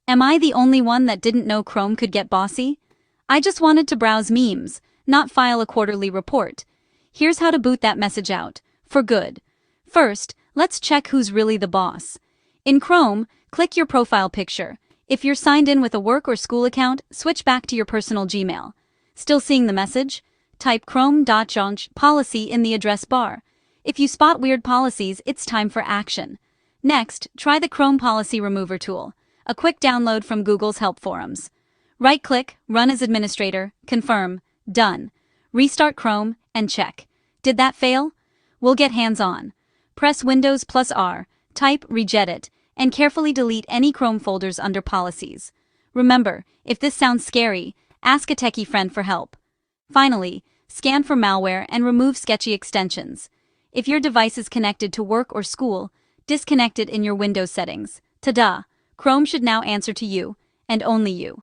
Am I the only one that didn't know Chrome could get bossy? I just wanted to browse memes, not file a quarterly report. Here's how to boot that message out, for good. First, let's check who's really the boss. In Chrome, click your profile picture. If you're signed in with a work or school account, switch back to your personal Gmail. Still seeing the message? Type chrome.change policy in the address bar. If you spot weird policies, it's time for action. Next, try the Chrome Policy Remover tool, a quick download from Google's help forums. Right-click, run as administrator, confirm, done. Restart Chrome, and check. Did that fail? We'll get hands-on. Press Windows plus R, type regedit, and carefully delete any Chrome folders under policies. Remember, if this sounds scary, ask a techie friend for help. Finally, scan for malware and remove sketchy extensions. If your device is connected to work or school, disconnect it in your Windows settings. Ta-da! Chrome should now answer to you, and only you.